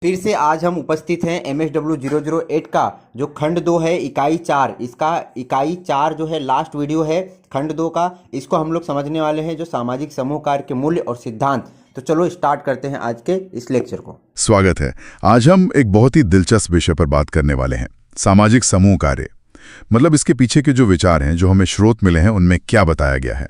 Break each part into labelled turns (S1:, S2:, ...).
S1: फिर से आज हम उपस्थित हैं MSW008 का जो खंड 2 है इकाई 4। इसका इकाई 4 जो है लास्ट वीडियो है खंड 2 का। इसको हम लोग समझने वाले हैं जो सामाजिक समूह कार्य के मूल्य और सिद्धांत। तो चलो स्टार्ट करते हैं आज के इस लेक्चर को।
S2: स्वागत है। आज हम एक बहुत ही दिलचस्प विषय पर बात करने वाले हैं, सामाजिक समूह कार्य। मतलब इसके पीछे के जो विचार हैं, जो हमें स्रोत मिले हैं, उनमें क्या बताया गया है।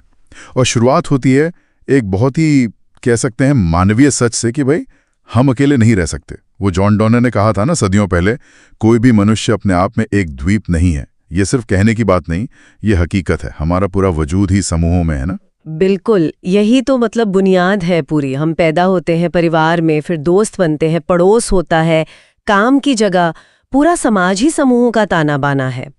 S2: और शुरुआत होती है एक बहुत ही कह सकते हैं मानवीय सच से कि भाई हम अकेले नहीं रह सकते। वो जॉन डॉनर ने कहा था ना सदियों पहले, कोई भी मनुष्य अपने आप में एक द्वीप नहीं है। ये सिर्फ कहने की बात नहीं, ये हकीकत है। हमारा पूरा वजूद ही समूहों में है ना।
S3: बिल्कुल, यही तो मतलब बुनियाद है पूरी। हम पैदा होते हैं परिवार में, फिर दोस्त बनते हैं, पड़ोस होता है, काम की जगह, पूरा समाज ही समूहों का ताना बाना है।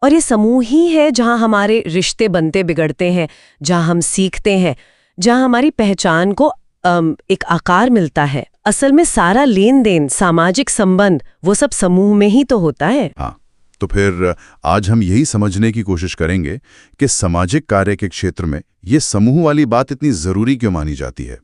S3: और ये समूह ही है जहाँ हमारे रिश्ते बनते बिगड़ते हैं, जहाँ हम सीखते हैं, जहाँ हमारी पहचान को एक आकार मिलता है। असल में सारा लेन देन, सामाजिक संबंध, वो सब समूह में ही तो होता है।
S2: हाँ, तो फिर आज हम यही समझने की कोशिश करेंगे कि सामाजिक कार्य के क्षेत्र में ये समूह वाली बात इतनी जरूरी क्यों मानी जाती है।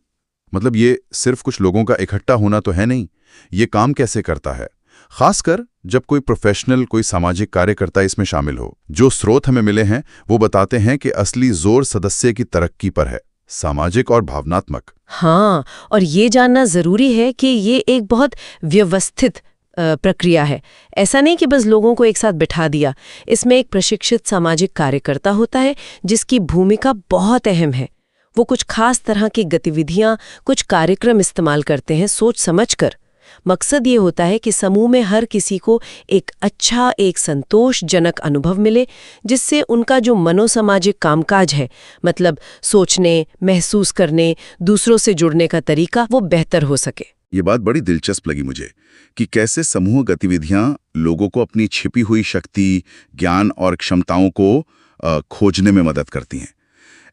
S2: मतलब ये सिर्फ कुछ लोगों का इकट्ठा होना तो है नहीं, ये काम कैसे करता है, खासकर जब कोई प्रोफेशनल, कोई सामाजिक कार्यकर्ता इसमें शामिल हो। जो स्रोत हमें मिले हैं वो बताते हैं कि असली जोर सदस्य की तरक्की पर है, सामाजिक और भावनात्मक।
S3: हाँ, और ये जानना जरूरी है कि ये एक बहुत व्यवस्थित प्रक्रिया है। ऐसा नहीं कि बस लोगों को एक साथ बिठा दिया। इसमें एक प्रशिक्षित सामाजिक कार्यकर्ता होता है जिसकी भूमिका बहुत अहम है। वो कुछ खास तरह की गतिविधियां, कुछ कार्यक्रम इस्तेमाल करते हैं सोच समझकर। मकसद ये होता है कि समूह में हर किसी को एक अच्छा, एक संतोषजनक अनुभव मिले, जिससे उनका जो मनोसामाजिक कामकाज है, मतलब सोचने, महसूस करने, दूसरों से जुड़ने का तरीका, वो बेहतर हो सके।
S2: ये बात बड़ी दिलचस्प लगी मुझे कि कैसे समूह गतिविधियां लोगों को अपनी छिपी हुई शक्ति, ज्ञान और क्षमताओं को खोजने में मदद करती हैं।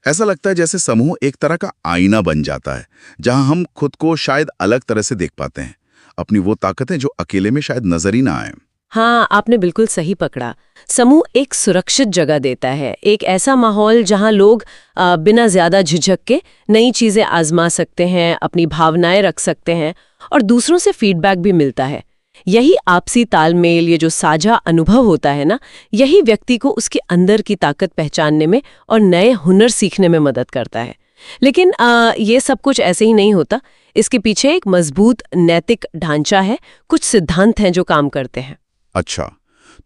S2: ऐसा लगता है जैसे समूह एक तरह का आईना बन जाता है, जहां हम खुद को शायद अलग तरह से देख पाते हैं, अपनी वो ताकतें जो अकेले में शायद नजर ही ना आए।
S3: हाँ, आपने बिल्कुल सही पकड़ा। समूह एक सुरक्षित जगह देता है, एक ऐसा माहौल जहां लोग बिना ज्यादा झिझक के नई चीजें आजमा सकते हैं, अपनी भावनाएं रख सकते हैं और दूसरों से फीडबैक भी मिलता है। यही आपसी तालमेल, ये जो साझा अनुभव होता है ना, यही व्यक्ति को उसके अंदर की ताकत पहचानने में और नए हुनर सीखने में मदद करता है। लेकिन ये सब कुछ ऐसे ही नहीं होता। इसके पीछे एक मजबूत नैतिक ढांचा है, कुछ सिद्धांत हैं जो काम करते हैं।
S2: अच्छा,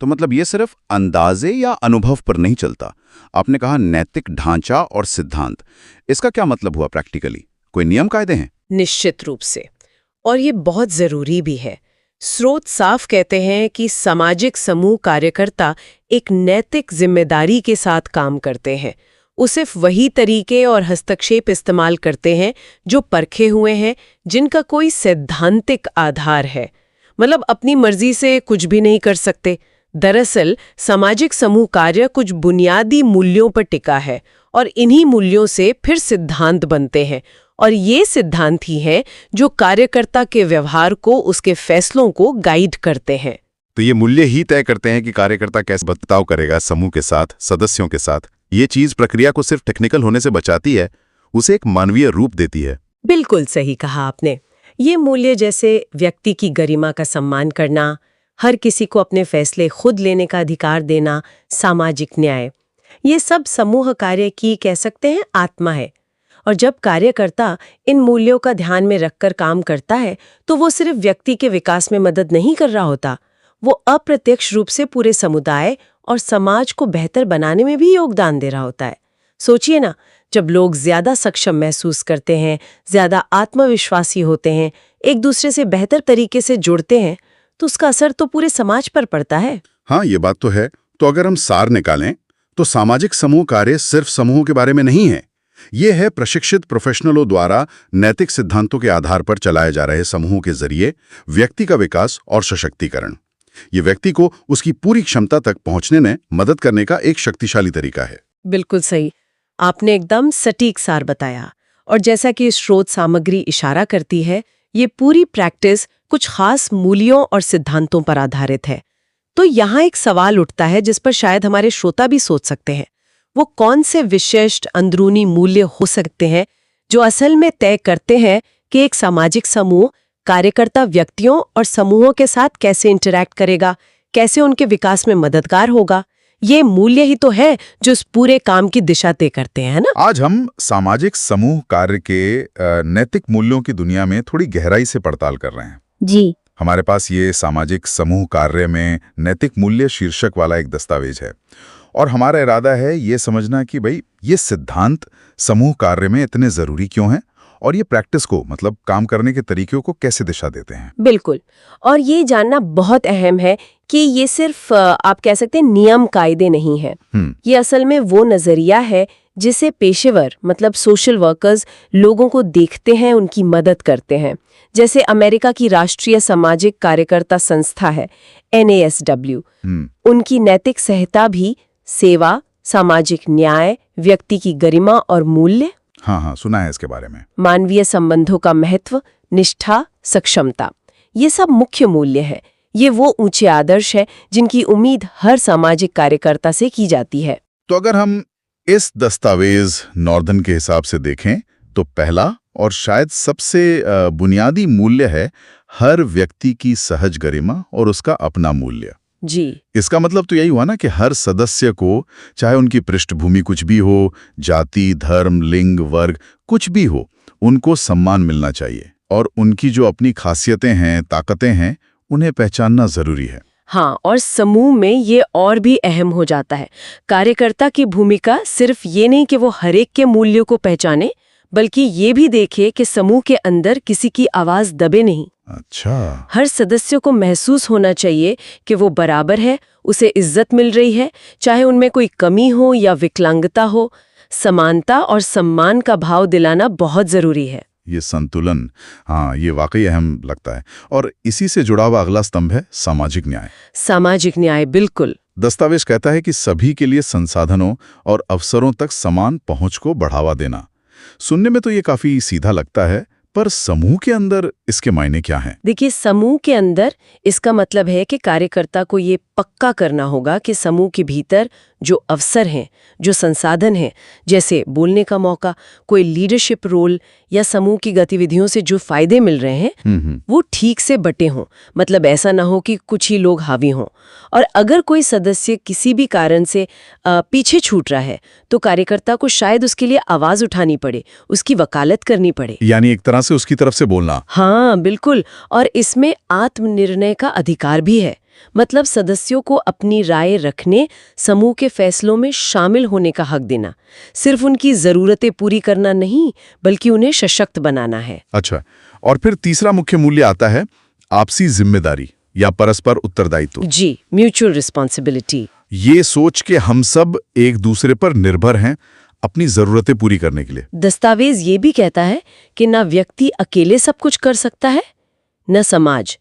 S2: तो मतलब ये सिर्फ अंदाजे या अनुभव पर नहीं चलता। आपने कहा नैतिक ढांचा और सिद्धांत, इसका क्या मतलब हुआ प्रैक्टिकली? कोई नियम कायदे हैं?
S3: निश्चित रूप से, और ये बहुत जरूरी भी है। स्रोत साफ कहते हैं कि सामाजिक समूह कार्यकर्ता एक नैतिक जिम्मेदारी के साथ काम करते हैं। वो सिर्फ वही तरीके और हस्तक्षेप इस्तेमाल करते हैं जो परखे हुए हैं, जिनका कोई सैद्धांतिक आधार है। मतलब अपनी मर्जी से कुछ भी नहीं कर सकते। दरअसल सामाजिक समूह कार्य कुछ बुनियादी मूल्यों पर टिका है और इन्हीं मूल्यों से फिर सिद्धांत बनते हैं, और ये सिद्धांत ही हैं जो कार्यकर्ता के व्यवहार को, उसके फैसलों को गाइड करते हैं।
S2: तो ये मूल्य ही तय करते हैं कि कार्यकर्ता कैसे बर्ताव करेगा समूह के साथ, सदस्यों के साथ। ये चीज प्रक्रिया को सिर्फ टेक्निकल होने से बचाती है, उसे एक मानवीय रूप देती है।
S3: बिल्कुल सही कहा आपने। ये मूल्य जैसे व्यक्ति की गरिमा का सम्मान करना, हर किसी को अपने फैसले खुद लेने का अधिकार देना, सामाजिक न्याय, ये सब समूह कार्य की कह सकते हैं आत्मा है। और जब कार्यकर्ता इन मूल्यों का ध्यान में रखकर काम करता है, तो वो सिर्फ व्यक्ति के विकास में मदद नहीं कर रहा होता, वो अप्रत्यक्ष रूप से पूरे समुदाय और समाज को बेहतर बनाने में भी योगदान दे रहा होता है। सोचिए ना, जब लोग ज्यादा सक्षम महसूस करते हैं, ज्यादा आत्मविश्वासी होते हैं, एक दूसरे से बेहतर तरीके से जुड़ते हैं, तो उसका असर तो पूरे समाज पर पड़ता है।
S2: हाँ, ये बात तो है। तो अगर हम सार निकालें तो सामाजिक समूह कार्य सिर्फ समूहों के बारे में नहीं है। ये है प्रशिक्षित प्रोफेशनलों द्वारा नैतिक सिद्धांतों के आधार पर चलाए जा रहे समूहों के जरिए व्यक्ति का विकास और सशक्तिकरण। ये व्यक्ति को उसकी पूरी क्षमता तक पहुंचने में मदद करने का एक शक्तिशाली तरीका है।
S3: बिल्कुल सही, आपने एकदम सटीक सार बताया। और जैसा कि स्रोत सामग्री इशारा करती है, ये पूरी प्रैक्टिस कुछ खास मूल्यों और सिद्धांतों पर आधारित है। तो यहाँ एक सवाल उठता है जिस पर शायद हमारे श्रोता भी सोच सकते हैं। वो कौन से विशिष्ट अंदरूनी मूल्य हो सकते हैं जो असल में तय करते हैं कि एक सामाजिक समूह कार्यकर्ता व्यक्तियों और समूहों के साथ कैसे इंटरैक्ट करेगा, कैसे उनके विकास में मददगार होगा, ये मूल्य ही तो है जो इस पूरे काम की दिशा तय करते हैं, है ना?
S2: आज हम सामाजिक समूह कार्य के नैतिक मूल्यों की दुनिया में थोड़ी गहराई से पड़ताल कर रहे हैं।
S4: जी।
S2: हमारे पास ये सामाजिक समूह कार्य में नैतिक मूल्य शीर्षक वाला एक दस्तावेज है और हमारा इरादा है ये समझना कि भाई ये सिद्धांत समूह कार्य में इतने जरूरी क्यों हैं और ये प्रैक्टिस को मतलब काम करने के तरीकों को कैसे दिशा देते हैं।
S3: बिल्कुल। और ये जानना बहुत अहम है कि ये सिर्फ आप कह सकते हैं नियम कायदे नहीं है। ये असल में वो नजरिया है जिसे पेशेवर मतलब सोशल वर्कर्स लोगों को देखते हैं, उनकी मदद करते हैं। जैसे अमेरिका की राष्ट्रीय सामाजिक कार्यकर्ता संस्था है NASW, उनकी नैतिक संहिता भी सेवा, सामाजिक न्याय, व्यक्ति की गरिमा और मूल्य,
S2: हाँ, सुना है इसके बारे में।
S3: मानवीय संबंधों का महत्व, निष्ठा, सक्षमता, ये सब मुख्य मूल्य है। ये वो ऊंचे आदर्श है जिनकी उम्मीद हर सामाजिक कार्यकर्ता से की जाती है।
S2: तो अगर हम इस दस्तावेज नॉर्दर्न के हिसाब से देखें तो पहला और शायद सबसे बुनियादी मूल्य है हर व्यक्ति की सहज गरिमा और उसका अपना मूल्य।
S3: जी।
S2: इसका मतलब तो यही हुआ ना कि हर सदस्य को, चाहे उनकी पृष्ठभूमि कुछ भी हो, जाति, धर्म, लिंग, वर्ग कुछ भी हो, उनको सम्मान मिलना चाहिए और उनकी जो अपनी खासियतें हैं, ताकतें हैं, उन्हें पहचानना जरूरी है।
S3: हाँ, और समूह में ये और भी अहम हो जाता है। कार्यकर्ता की भूमिका सिर्फ ये नहीं कि वो हरेक के मूल्यों को पहचाने, बल्कि ये भी देखे कि समूह के अंदर किसी की आवाज दबे नहीं।
S2: अच्छा।
S3: हर सदस्य को महसूस होना चाहिए कि वो बराबर है, उसे इज्जत मिल रही है, चाहे उनमें कोई कमी हो या विकलांगता हो। समानता और सम्मान का भाव दिलाना बहुत जरूरी है।
S2: ये संतुलन, हाँ, ये वाकई अहम लगता है। और इसी से जुड़ा हुआ अगला स्तंभ है सामाजिक न्याय।
S3: सामाजिक न्याय, बिल्कुल।
S2: दस्तावेज कहता है कि सभी के लिए संसाधनों और अवसरों तक समान पहुंच को बढ़ावा देना। सुनने में तो ये काफी सीधा लगता है, पर समूह के अंदर इसके मायने क्या हैं?
S3: देखिए, समूह के अंदर इसका मतलब है कि कार्यकर्ता को ये पक्का करना होगा कि समूह के भीतर जो अवसर हैं, जो संसाधन हैं, जैसे बोलने का मौका, कोई लीडरशिप रोल या समूह की गतिविधियों से जो फायदे मिल रहे हैं, वो ठीक से बटे हों। मतलब ऐसा ना हो कि कुछ ही लोग हावी हों। और अगर कोई सदस्य किसी भी कारण से पीछे छूट रहा है, तो कार्यकर्ता को शायद उसके लिए आवाज उठानी पड़े, उसकी वकालत करनी पड़े।
S2: यानी एक तरह से उसकी तरफ से बोलना।
S3: हाँ, बिल्कुल। और इसमें आत्मनिर्णय का अधिकार भी है। मतलब सदस्यों को अपनी राय रखने, समूह के फैसलों में शामिल होने का हक देना। सिर्फ उनकी जरूरतें पूरी करना नहीं, बल्कि उन्हें सशक्त बनाना है।
S2: अच्छा, और फिर तीसरा मुख्य मूल्य आता है आपसी जिम्मेदारी या परस्पर उत्तरदायित्व।
S3: जी, म्यूचुअल रिस्पॉन्सिबिलिटी।
S2: ये सोच के हम सब एक दूसरे पर निर्भर हैं अपनी जरूरतें पूरी करने के लिए।
S3: दस्तावेज ये भी कहता है कि ना व्यक्ति अकेले सब कुछ कर सकता है, न समाज।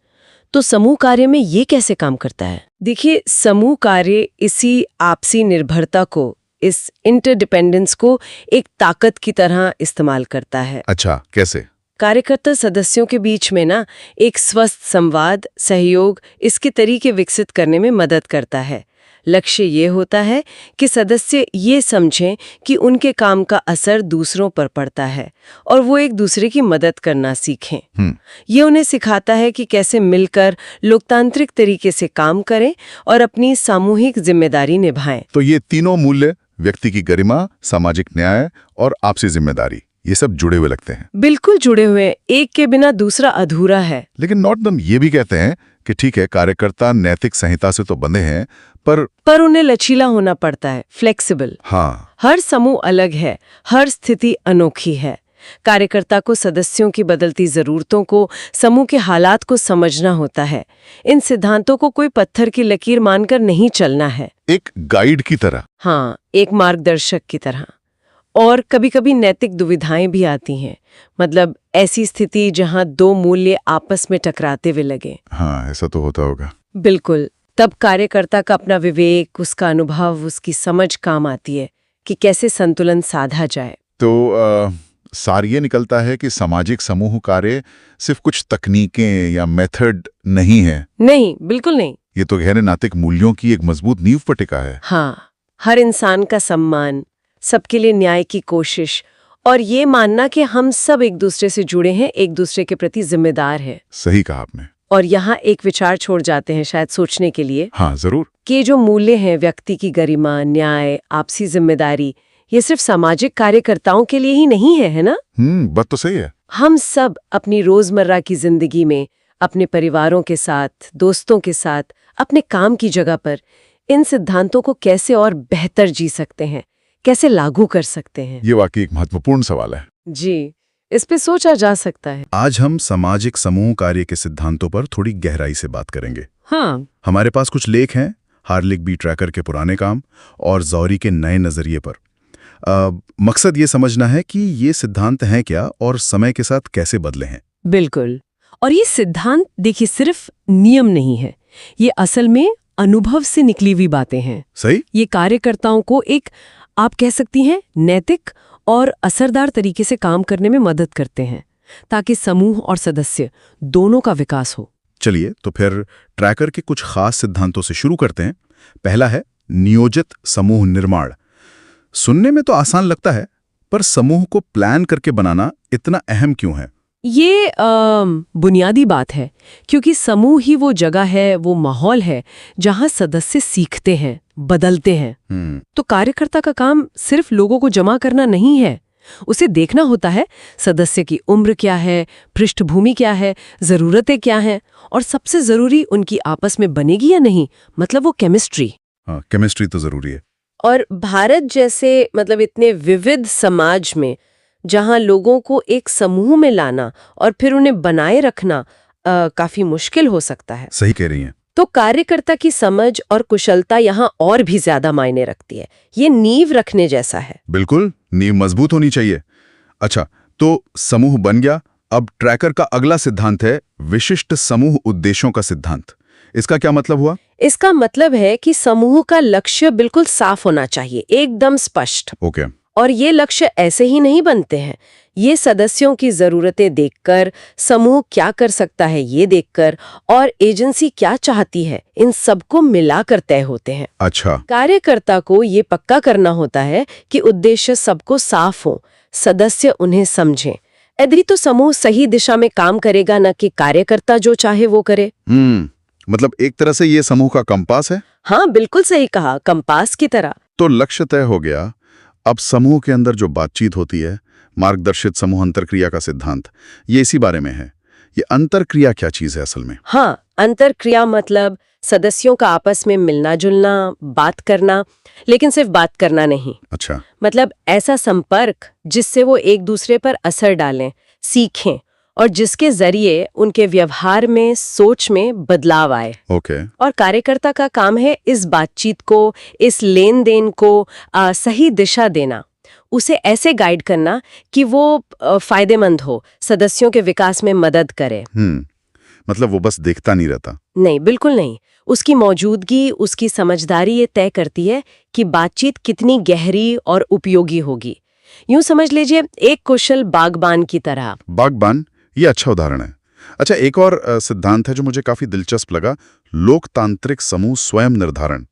S3: तो समूह कार्य में ये कैसे काम करता है? देखिए, समूह कार्य इसी आपसी निर्भरता को, इस इंटरडिपेंडेंस को एक ताकत की तरह इस्तेमाल करता है।
S2: अच्छा, कैसे?
S3: कार्यकर्ता सदस्यों के बीच में ना एक स्वस्थ संवाद, सहयोग, इसके तरीके विकसित करने में मदद करता है। लक्ष्य ये होता है कि सदस्य ये समझें कि उनके काम का असर दूसरों पर पड़ता है और वो एक दूसरे की मदद करना सीखें। ये उन्हें सिखाता है कि कैसे मिलकर लोकतांत्रिक तरीके से काम करें और अपनी सामूहिक जिम्मेदारी निभाएं।
S2: तो ये तीनों मूल्य, व्यक्ति की गरिमा, सामाजिक न्याय और आपसी जिम्मेदारी, ये सब जुड़े हुए लगते हैं।
S3: बिल्कुल जुड़े हुए हैं, एक के बिना दूसरा अधूरा है।
S2: लेकिन नॉर्दर्न ये भी कहते हैं कि ठीक है, कार्यकर्ता नैतिक संहिता से तो बंधे हैं, पर
S3: उन्हें लचीला होना पड़ता है, फ्लेक्सिबल।
S2: हाँ,
S3: हर समूह अलग है, हर स्थिति अनोखी है। कार्यकर्ता को सदस्यों की बदलती जरूरतों को, समूह के हालात को समझना होता है। इन सिद्धांतों को कोई पत्थर की लकीर मानकर नहीं चलना है।
S2: एक गाइड की तरह।
S3: हाँ, एक मार्गदर्शक की तरह। और कभी-कभी नैतिक दुविधाएं भी आती हैं। मतलब ऐसी स्थिति जहां दो मूल्य आपस में टकराते हुए लगे।
S2: हाँ, ऐसा तो होता होगा।
S3: बिल्कुल। तब कार्यकर्ता का अपना विवेक, उसका अनुभव, उसकी समझ काम आती है कि कैसे संतुलन साधा जाए।
S2: तो सार ये निकलता है कि सामाजिक समूह कार्य सिर्फ कुछ तकनीकें या मेथड नहीं है।
S3: नहीं, बिल्कुल नहीं।
S2: ये तो गहरे नैतिक मूल्यों की एक मजबूत नींव पर टिका है।
S3: हाँ, हर इंसान का सम्मान, सबके लिए न्याय की कोशिश और ये मानना कि हम सब एक दूसरे से जुड़े हैं, एक दूसरे के प्रति जिम्मेदार हैं।
S2: सही कहा आपने।
S3: और यहाँ एक विचार छोड़ जाते हैं शायद सोचने के लिए,
S2: हाँ जरूर।
S3: कि जो मूल्य हैं, व्यक्ति की गरिमा, न्याय, आपसी जिम्मेदारी, ये सिर्फ सामाजिक कार्यकर्ताओं के लिए ही नहीं है ना?
S2: बात तो सही है।
S3: हम सब अपनी रोजमर्रा की जिंदगी में अपने परिवारों के साथ, दोस्तों के साथ, अपने काम की जगह पर इन सिद्धांतों को कैसे और बेहतर जी सकते हैं, कैसे लागू कर सकते हैं?
S2: ये वाकई एक महत्वपूर्ण सवाल है
S3: जी, इस पे सोचा जा सकता है।
S2: आज हम सामाजिक समूह कार्य के सिद्धांतों पर थोड़ी गहराई से बात करेंगे।
S3: हाँ,
S2: हमारे पास कुछ लेख हैं, हार्लिक बी ट्रैकर के पुराने काम और जौहरी के नए नजरिए पर। मकसद ये समझना है कि ये सिद्धांत हैं क्या और समय के साथ कैसे बदले हैं।
S3: बिल्कुल। और ये सिद्धांत देखिए सिर्फ नियम नहीं है, ये असल में अनुभव से निकली हुई बातें हैं।
S2: सही।
S3: ये कार्यकर्ताओं को एक, आप कह सकती हैं, नैतिक और असरदार तरीके से काम करने में मदद करते हैं, ताकि समूह और सदस्य दोनों का विकास हो।
S2: चलिए तो फिर ट्रैकर के कुछ खास सिद्धांतों से शुरू करते हैं। पहला है नियोजित समूह निर्माण। सुनने में तो आसान लगता है, पर समूह को प्लान करके बनाना इतना अहम क्यों है?
S3: ये बुनियादी बात है, क्योंकि समूह ही वो जगह है, वो माहौल है जहां सदस्य सीखते हैं, बदलते हैं। तो कार्यकर्ता का काम सिर्फ लोगों को जमा करना नहीं है, उसे देखना होता है सदस्य की उम्र क्या है, पृष्ठभूमि क्या है, जरूरतें क्या हैं, और सबसे जरूरी उनकी आपस में बनेगी या नहीं, मतलब वो केमिस्ट्री।
S2: हाँ, केमिस्ट्री तो जरूरी है।
S3: और भारत जैसे इतने विविध समाज में जहां लोगों को एक समूह में लाना और फिर उन्हें बनाए रखना काफी मुश्किल हो सकता है।
S2: सही कह रही हैं।
S3: तो कार्यकर्ता की समझ और कुशलता यहाँ और भी ज्यादा मायने रखती है। ये नींव रखने जैसा है।
S2: बिल्कुल, नींव मजबूत होनी चाहिए। अच्छा, तो समूह बन गया। अब ट्रैकर का अगला सिद्धांत है विशिष्ट समूह उद्देश्यों का सिद्धांत। इसका क्या मतलब हुआ?
S3: इसका मतलब है कि समूह का लक्ष्य बिल्कुल साफ होना चाहिए, एकदम स्पष्ट।
S2: ओके।
S3: और ये लक्ष्य ऐसे ही नहीं बनते हैं, ये सदस्यों की जरूरतें देखकर, समूह क्या कर सकता है ये देखकर, और एजेंसी क्या चाहती है, इन सबको मिलाकर तय होते हैं।
S2: अच्छा।
S3: कार्यकर्ता को ये पक्का करना होता है कि उद्देश्य सबको साफ हो, सदस्य उन्हें समझें। यदि तो समूह सही दिशा में काम करेगा, न कि कार्यकर्ता जो चाहे वो करे।
S2: मतलब एक तरह से ये समूह का कंपास है।
S3: हाँ, बिल्कुल सही कहा, कंपास की तरह।
S2: तो लक्ष्य तय हो गया। अब समूह के अंदर जो बातचीत होती है, मार्गदर्शित समूह अंतरक्रिया का सिद्धांत, ये इसी बारे में है। ये अंतरक्रिया क्या चीज है असल में?
S3: हाँ, अंतरक्रिया मतलब सदस्यों का आपस में मिलना जुलना, बात करना, लेकिन सिर्फ बात करना नहीं।
S2: अच्छा।
S3: मतलब ऐसा संपर्क जिससे वो एक दूसरे पर असर डालें, सीखें, और जिसके जरिए उनके व्यवहार में, सोच में बदलाव आए।
S2: ओके।
S3: और कार्यकर्ता का काम है इस बातचीत को, इस लेन देन को सही दिशा देना, उसे ऐसे गाइड करना कि वो फायदेमंद हो, सदस्यों के विकास में मदद करे।
S2: मतलब वो बस देखता नहीं रहता?
S3: नहीं, बिल्कुल नहीं। उसकी मौजूदगी, उसकी समझदारी ये तय करती है कि बातचीत कितनी गहरी और उपयोगी होगी। यूं समझ लीजिए एक कुशल बागबान की तरह।
S2: बागबान, ये अच्छा उदाहरण है। अच्छा, एक और सिद्धांत है जो मुझे काफी दिलचस्प लगा, लोकतांत्रिक समूह स्वयं निर्धारण।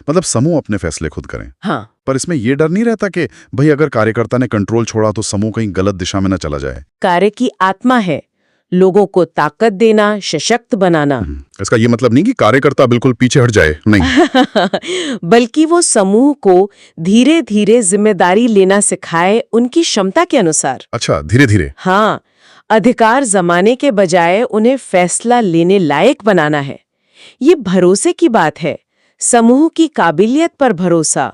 S2: मतलब समूह अपने फैसले खुद करें।
S3: हाँ।
S2: पर इसमें यह डर नहीं रहता कि भाई अगर कार्यकर्ता ने कंट्रोल छोड़ा तो समूह कहीं गलत दिशा में न चला जाए?
S3: कार्य की आत्मा है लोगों को ताकत देना, सशक्त बनाना।
S2: इसका ये मतलब नहीं कि कार्यकर्ता बिल्कुल पीछे हट जाए, नहीं।
S3: बल्कि वो समूह को धीरे धीरे जिम्मेदारी लेना सिखाए, उनकी क्षमता के अनुसार।
S2: अच्छा, धीरे धीरे।
S3: हाँ, अधिकार जमाने के बजाय उन्हें फैसला लेने लायक बनाना है। ये भरोसे की बात है, समूह की काबिलियत पर भरोसा।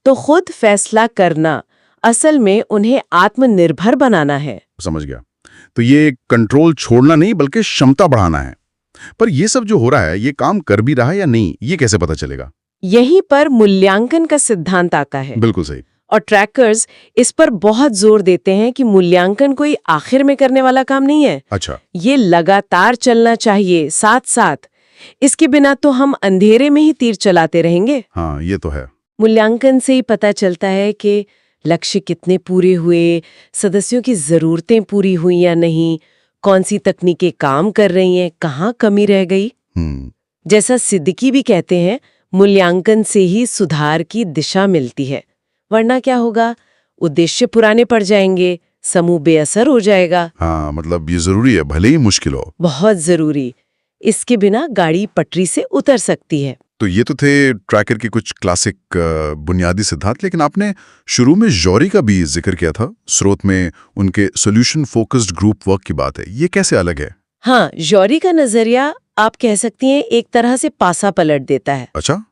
S3: तो खुद फैसला करना असल में उन्हें आत्मनिर्भर बनाना है।
S2: समझ गया। तो ये कंट्रोल छोड़ना नहीं बल्कि क्षमता बढ़ाना है। पर ये सब जो हो रहा है, ये काम कर भी रहा है या नहीं, ये कैसे पता चलेगा?
S3: यहीं पर मूल्यांकन का सिद्धांत आता है।
S2: बिल्कुल सही।
S3: और ट्रैकर्स इस पर बहुत जोर देते हैं कि मूल्यांकन कोई आखिर में करने वाला काम नहीं है।
S2: अच्छा।
S3: ये लगातार चलना चाहिए, साथ साथ। इसके बिना तो हम अंधेरे में ही तीर चलाते रहेंगे।
S2: हाँ, ये तो है।
S3: मूल्यांकन से ही पता चलता है कि लक्ष्य कितने पूरे हुए, सदस्यों की जरूरतें पूरी हुई या नहीं, कौन सी तकनीकें काम कर रही हैं, कहाँ कमी रह गई। जैसा सिद्दीकी भी कहते हैं, मूल्यांकन से ही सुधार की दिशा मिलती है, वरना क्या होगा, उद्देश्य पुराने पड़ जाएंगे, समूह बेअसर हो जाएगा।
S2: हाँ, मतलब ये जरूरी है, भले ही मुश्किल हो।
S3: बहुत जरूरी। इसके बिना गाड़ी पटरी से उतर सकती है।
S2: तो ये तो थे ट्रैकर के कुछ क्लासिक बुनियादी सिद्धांत, लेकिन आपने शुरू में जॉरी का भी जिक्र किया था। स्रोत में उनके सॉल्यूशन फोकस्ड ग्रुप वर्क की बात है, ये कैसे अलग है?
S3: हाँ, जॉरी का नजरिया आप कह सकती हैं एक तरह से पासा पलट देता है।
S2: अच्छा,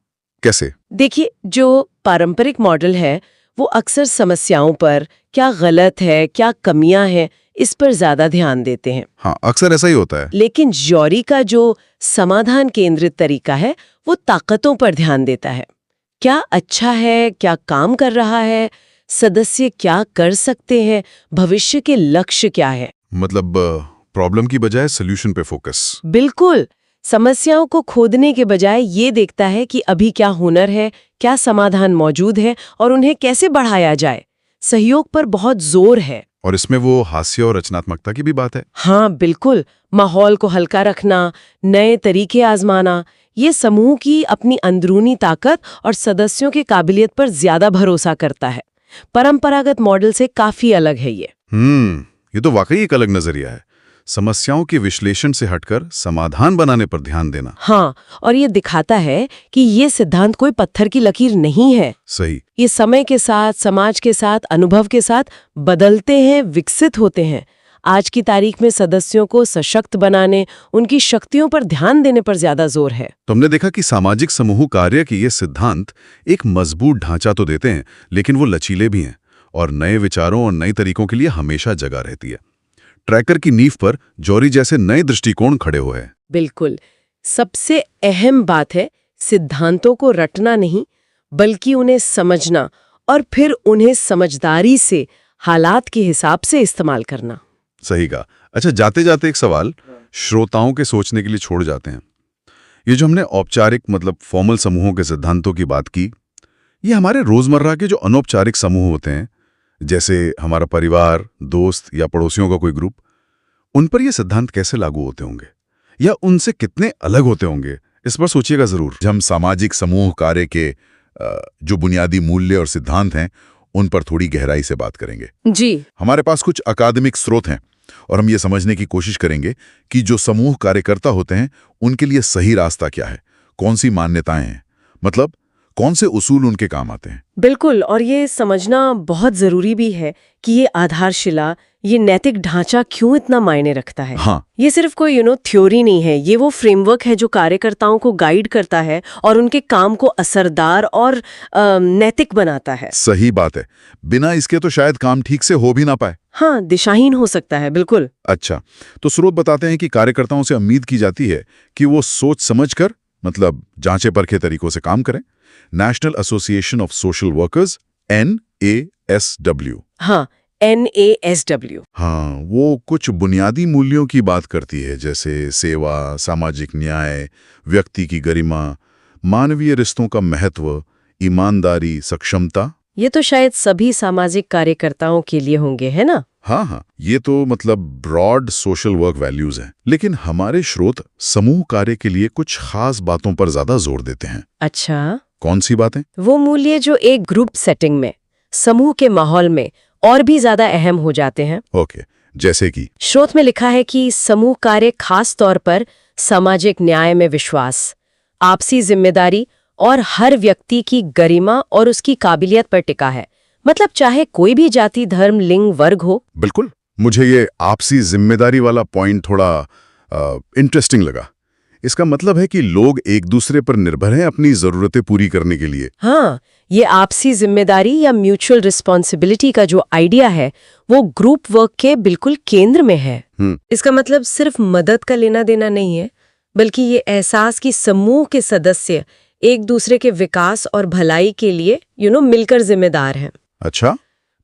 S2: कैसे?
S3: देखिए, जो पारंपरिक मॉडल है वो अक्सर समस्याओं पर, क्या गलत है, क्या कमियां हैं, इस पर ज्यादा ध्यान देते हैं।
S2: हाँ, अक्सर ऐसा ही होता है।
S3: लेकिन जॉरी का जो समाधान केंद्रित तरीका है वो ताकतों पर ध्यान देता है। क्या अच्छा है, क्या काम कर रहा है, सदस्य क्या कर सकते हैं, भविष्य के लक्ष्य क्या है।
S2: मतलब प्रॉब्लम की बजाय सॉल्यूशन पे फोकस।
S3: बिल्कुल, समस्याओं को खोदने के बजाय ये देखता है कि अभी क्या हुनर है, क्या समाधान मौजूद है और उन्हें कैसे बढ़ाया जाए। सहयोग पर बहुत जोर है।
S2: और इसमें वो हास्य और रचनात्मकता की भी बात है।
S3: हाँ बिल्कुल, माहौल को हल्का रखना, नए तरीके आजमाना, ये समूह की अपनी अंदरूनी ताकत और सदस्यों की काबिलियत पर ज्यादा भरोसा करता है। परंपरागत मॉडल से काफी अलग है ये।
S2: ये तो वाकई एक अलग नजरिया है। समस्याओं के विश्लेषण से हटकर समाधान बनाने पर ध्यान देना।
S3: हाँ, और ये दिखाता है कि ये सिद्धांत कोई पत्थर की लकीर नहीं है।
S2: सही।
S3: ये समय के साथ, समाज के साथ, अनुभव के साथ बदलते हैं, विकसित होते हैं। आज की तारीख में सदस्यों को सशक्त बनाने, उनकी शक्तियों पर ध्यान देने पर ज्यादा जोर है।
S2: तुमने देखा कि सामाजिक समूह कार्य के ये सिद्धांत एक मजबूत ढांचा तो देते हैं, लेकिन वो लचीले भी हैं और नए विचारों और नए तरीकों के लिए हमेशा जगह रहती है। ट्रैकर की नींव पर जॉरी जैसे नए दृष्टिकोण खड़े हुए हैं।
S3: बिल्कुल। सबसे अहम बात है सिद्धांतों को रटना नहीं, बल्कि उन्हें समझना और फिर उन्हें समझदारी से, हालात के हिसाब से इस्तेमाल करना।
S2: सही कहा। अच्छा, जाते जाते एक सवाल श्रोताओं के सोचने के लिए छोड़ जाते हैं। ये जो हमने औपचारिक मतलब फॉर्मल समूहों के सिद्धांतों की बात की, ये हमारे रोजमर्रा के जो अनौपचारिक समूह होते हैं, जैसे हमारा परिवार, दोस्त या पड़ोसियों का कोई ग्रुप, उन पर ये सिद्धांत कैसे लागू होते होंगे या उनसे कितने अलग होते होंगे, इस पर सोचिएगा जरूर। हम सामाजिक समूह कार्य के जो बुनियादी मूल्य और सिद्धांत हैं, उन पर थोड़ी गहराई से बात करेंगे।
S3: जी।
S2: हमारे पास कुछ अकादमिक स्रोत हैं और हम ये समझने की कोशिश करेंगे कि जो समूह कार्यकर्ता होते हैं उनके लिए सही रास्ता क्या है, कौन सी मान्यताएं हैं, मतलब कौन से उसूल उनके काम आते हैं।
S3: बिल्कुल, और ये समझना बहुत जरूरी भी है कि ये आधारशिला, ये नैतिक ढांचा क्यों इतना मायने रखता है।
S2: हाँ,
S3: ये सिर्फ कोई थ्योरी नहीं है, ये वो फ्रेमवर्क है जो कार्यकर्ताओं को गाइड करता है और उनके काम को असरदार और नैतिक बनाता है।
S2: सही बात है। बिना इसके तो शायद काम ठीक से हो भी ना पाए।
S3: हाँ, दिशाहीन हो सकता है। बिल्कुल।
S2: अच्छा, तो स्रोत बताते हैं कि कार्यकर्ताओं से उम्मीद की जाती है कि वो सोच समझकर, मतलब जांचे परखे तरीकों से काम करें। National association of social workers, NASW।
S3: हाँ, NASW।
S2: हाँ, वो कुछ बुनियादी मूल्यों की बात करती है, जैसे सेवा, सामाजिक न्याय, व्यक्ति की गरिमा, मानवीय रिश्तों का महत्व, ईमानदारी, सक्षमता।
S3: ये तो शायद सभी सामाजिक कार्यकर्ताओं के लिए होंगे, है ना?
S2: हाँ, ये तो मतलब ब्रॉड सोशल वर्क वैल्यूज हैं। लेकिन हमारे स्रोत समूह कार्य के लिए कुछ खास बातों पर ज्यादा जोर देते हैं।
S3: अच्छा,
S2: कौन सी बातें?
S3: वो मूल्य जो एक ग्रुप सेटिंग में, समूह के माहौल में और भी ज्यादा अहम हो जाते हैं।
S2: ओके, जैसे कि
S3: स्रोत में लिखा है कि समूह कार्य खास तौर पर सामाजिक न्याय में विश्वास, आपसी जिम्मेदारी और हर व्यक्ति की गरिमा और उसकी काबिलियत पर टिका है। मतलब चाहे कोई भी जाति, धर्म, लिंग, वर्ग हो।
S2: बिल्कुल। मुझे ये आपसी जिम्मेदारी वाला पॉइंट थोड़ा इंटरेस्टिंग लगा। इसका मतलब है कि लोग एक दूसरे पर निर्भर हैं अपनी जरूरतें पूरी करने के लिए।
S3: हाँ, ये आपसी जिम्मेदारी या म्यूचुअल रिस्पॉन्सिबिलिटी का जो आइडिया है वो ग्रुप वर्क के बिल्कुल केंद्र में है। इसका मतलब सिर्फ मदद का लेना देना नहीं है, बल्कि ये एहसास कि समूह के सदस्य एक दूसरे के विकास और भलाई के लिए मिलकर जिम्मेदार हैं।
S2: अच्छा,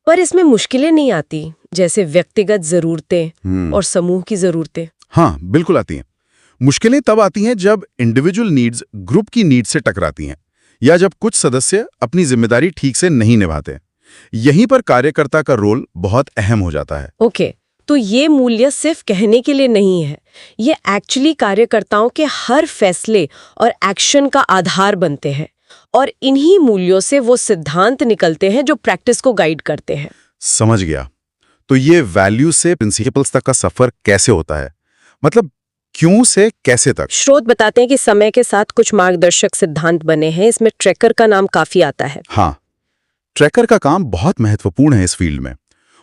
S3: पर इसमें मुश्किलें नहीं आती, जैसे व्यक्तिगत जरूरतें और समूह की जरूरतें।
S2: हाँ, बिल्कुल आती हैं। मुश्किलें तब आती हैं जब इंडिविजुअल नीड्स ग्रुप की नीड्स से टकराती हैं या जब कुछ सदस्य अपनी जिम्मेदारी ठीक से नहीं निभाते। यहीं पर कार्यकर्ता का रोल बहुत अहम हो जाता है।
S3: ओके, तो ये मूल्य सिर्फ कहने के लिए नहीं है, ये एक्चुअली कार्यकर्ताओं के हर फैसले और एक्शन का आधार बनते हैं। और इन्हीं मूल्यों से वो सिद्धांत निकलते हैं जो प्रैक्टिस को गाइड करते हैं।
S2: समझ गया। तो ये वैल्यू से प्रिंसिपल्स तक का सफर कैसे होता है? मतलब क्यों से कैसे तक?
S3: स्रोत बताते हैं कि समय के साथ कुछ मार्गदर्शक सिद्धांत बने हैं। इसमें ट्रैकर का नाम काफी आता है।
S2: हाँ, ट्रैकर का काम बहुत महत्वपूर्ण है इस फील्ड में।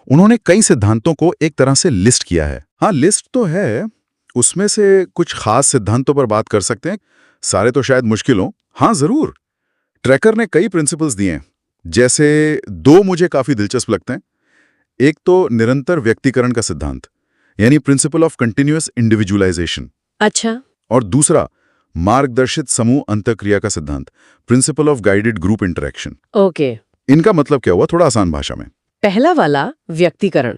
S2: उन्होंने कई सिद्धांतों को एक तरह से लिस्ट किया है। हाँ, लिस्ट तो है, उसमें से कुछ खास सिद्धांतों पर बात कर सकते हैं। सारे तो शायद मुश्किल हो। हाँ जरूर, ट्रैकर ने कई प्रिंसिपल्स दिए हैं, जैसे 2 मुझे काफी दिलचस्प लगते हैं। एक तो निरंतर व्यक्तिकरण का सिद्धांत, यानी प्रिंसिपल ऑफ कंटिन्यूअस इंडिविजुअलाइजेशन।
S3: अच्छा।
S2: और दूसरा मार्गदर्शित समूह अंतःक्रिया का सिद्धांत, principle of guided group interaction.
S3: Okay.
S2: इनका मतलब क्या हुआ, थोड़ा आसान भाषा में?
S3: पहला वाला व्यक्तिकरण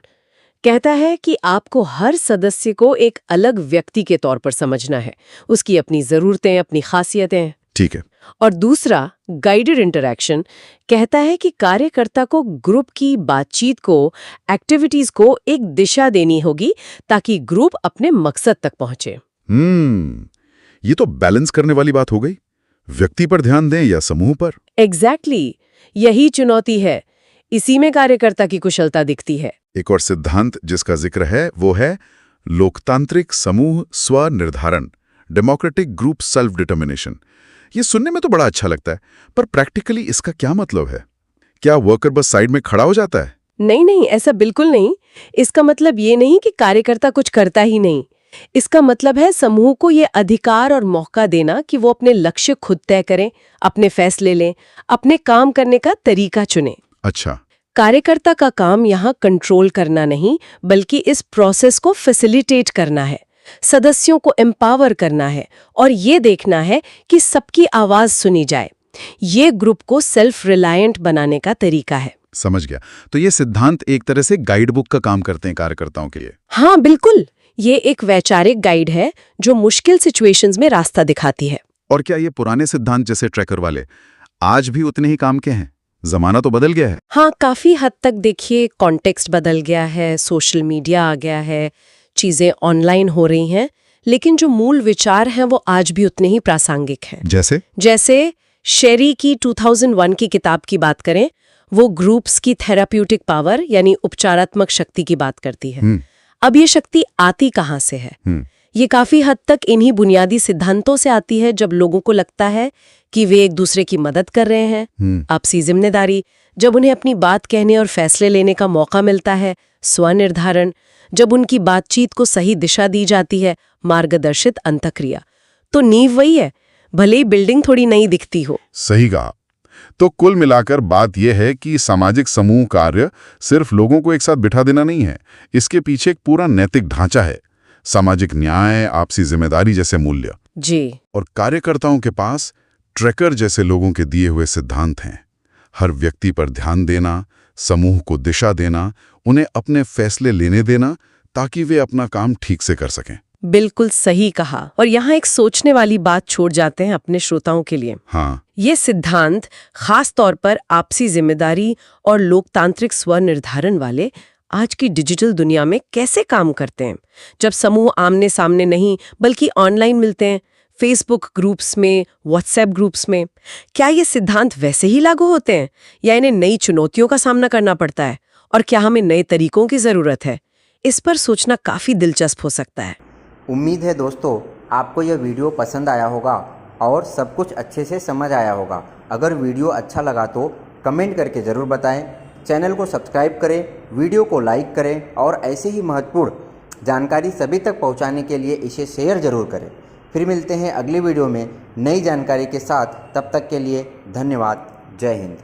S3: कहता है कि आपको हर सदस्य को एक अलग व्यक्ति के तौर पर समझना है, उसकी अपनी जरूरतें, अपनी खासियतें।
S2: ठीक है।
S3: और दूसरा गाइडेड इंटरैक्शन कहता है कि कार्यकर्ता को ग्रुप की बातचीत को, एक्टिविटीज को एक दिशा देनी होगी ताकि ग्रुप अपने मकसद तक पहुंचे।
S2: ये तो बैलेंस करने वाली बात हो गई। व्यक्ति पर ध्यान दें या समूह पर?
S3: एग्जैक्टली, यही चुनौती है। इसी में कार्यकर्ता की कुशलता दिखती है।
S2: एक और सिद्धांत जिसका जिक्र है वो है लोकतांत्रिक समूह स्वनिर्धारण, डेमोक्रेटिक ग्रुप सेल्फ डिटर्मिनेशन। ये सुनने में तो बड़ा अच्छा लगता है, पर प्रैक्टिकली इसका क्या मतलब है? क्या वर्कर बस साइड में खड़ा हो जाता है?
S3: नहीं, ऐसा बिल्कुल नहीं। इसका मतलब ये नहीं कि कार्यकर्ता कुछ करता ही नहीं। इसका मतलब है समूह को ये अधिकार और मौका देना कि वो अपने लक्ष्य खुद तय करें, अपने फैसले लें, अपने काम करने का तरीका चुनें।
S2: अच्छा।
S3: कार्यकर्ता का काम यहाँ कंट्रोल करना नहीं, बल्कि इस प्रोसेस को फैसिलिटेट करना है, सदस्यों को एम्पावर करना है और ये देखना है कि सबकी आवाज सुनी जाए। ये ग्रुप को सेल्फ रिलायंट बनाने का तरीका है।
S2: समझ गया। तो ये सिद्धांत एक तरह से गाइड बुक का काम करते हैं कार्यकर्ताओं के लिए।
S3: हाँ बिल्कुल, ये एक वैचारिक गाइड है जो मुश्किल सिचुएशंस में रास्ता दिखाती है।
S2: और क्या ये पुराने सिद्धांत जैसे ट्रैकर वाले आज भी उतने ही काम के हैं? जमाना तो बदल गया है।
S3: हाँ, काफी हद तक देखिए कॉन्टेक्स्ट बदल गया है, सोशल मीडिया आ गया है, चीजें ऑनलाइन हो रही हैं, लेकिन जो मूल विचार हैं वो आज भी उतने ही प्रासंगिक हैं। जैसे शेरी की 2001 की किताब की बात करें, वो ग्रुप्स की थेराप्यूटिक पावर यानी उपचारात्मक शक्ति की बात करती है। अब ये शक्ति आती कहाँ से है? ये काफी हद तक इन्हीं बुनियादी सिद्धांतों से आती है। जब लोगों को लगता है कि वे एक दूसरे की मदद कर रहे हैं, आपसी जिम्मेदारी, जब उन्हें अपनी बात कहने और फैसले लेने का मौका मिलता है, स्वनिर्धारण, जब उनकी बातचीत को सही दिशा दी जाती है, मार्गदर्शित अंतःक्रिया, तो नींव वही है, भले ही बिल्डिंग थोड़ी नई दिखती हो।
S2: सही कहा। तो कुल मिलाकर बात यह है कि सामाजिक समूह कार्य सिर्फ लोगों को एक साथ बिठा देना नहीं है, इसके पीछे एक पूरा नैतिक ढांचा है, सामाजिक न्याय, आपसी जिम्मेदारी जैसे मूल्य
S3: जी।
S2: और कार्यकर्ताओं के पास ट्रैकर जैसे लोगों के दिए हुए सिद्धांत हैं। हर व्यक्ति पर ध्यान देना, समूह को दिशा देना, उन्हें अपने फैसले लेने देना ताकि वे अपना काम ठीक से कर सकें।
S3: बिल्कुल सही कहा। और यहाँ एक सोचने वाली बात छोड़ जाते हैं अपने श्रोताओं के लिए।
S2: हाँ,
S3: ये सिद्धांत खास तौर पर आपसी जिम्मेदारी और लोकतांत्रिक स्वनिर्धारण वाले आज की डिजिटल दुनिया में कैसे काम करते हैं, जब समूह आमने सामने नहीं बल्कि ऑनलाइन मिलते हैं, फेसबुक ग्रुप्स में, व्हाट्सएप ग्रुप्स में। क्या ये सिद्धांत वैसे ही लागू होते हैं या इन्हें नई चुनौतियों का सामना करना पड़ता है, और क्या हमें नए तरीकों की ज़रूरत है? इस पर सोचना काफ़ी दिलचस्प हो सकता है।
S1: उम्मीद है दोस्तों आपको यह वीडियो पसंद आया होगा और सब कुछ अच्छे से समझ आया होगा। अगर वीडियो अच्छा लगा तो कमेंट करके ज़रूर बताएं, चैनल को सब्सक्राइब करें, वीडियो को लाइक करें और ऐसे ही महत्वपूर्ण जानकारी सभी तक पहुंचाने के लिए इसे शेयर ज़रूर करें। फिर मिलते हैं अगली वीडियो में नई जानकारी के साथ। तब तक के लिए धन्यवाद। जय हिंद।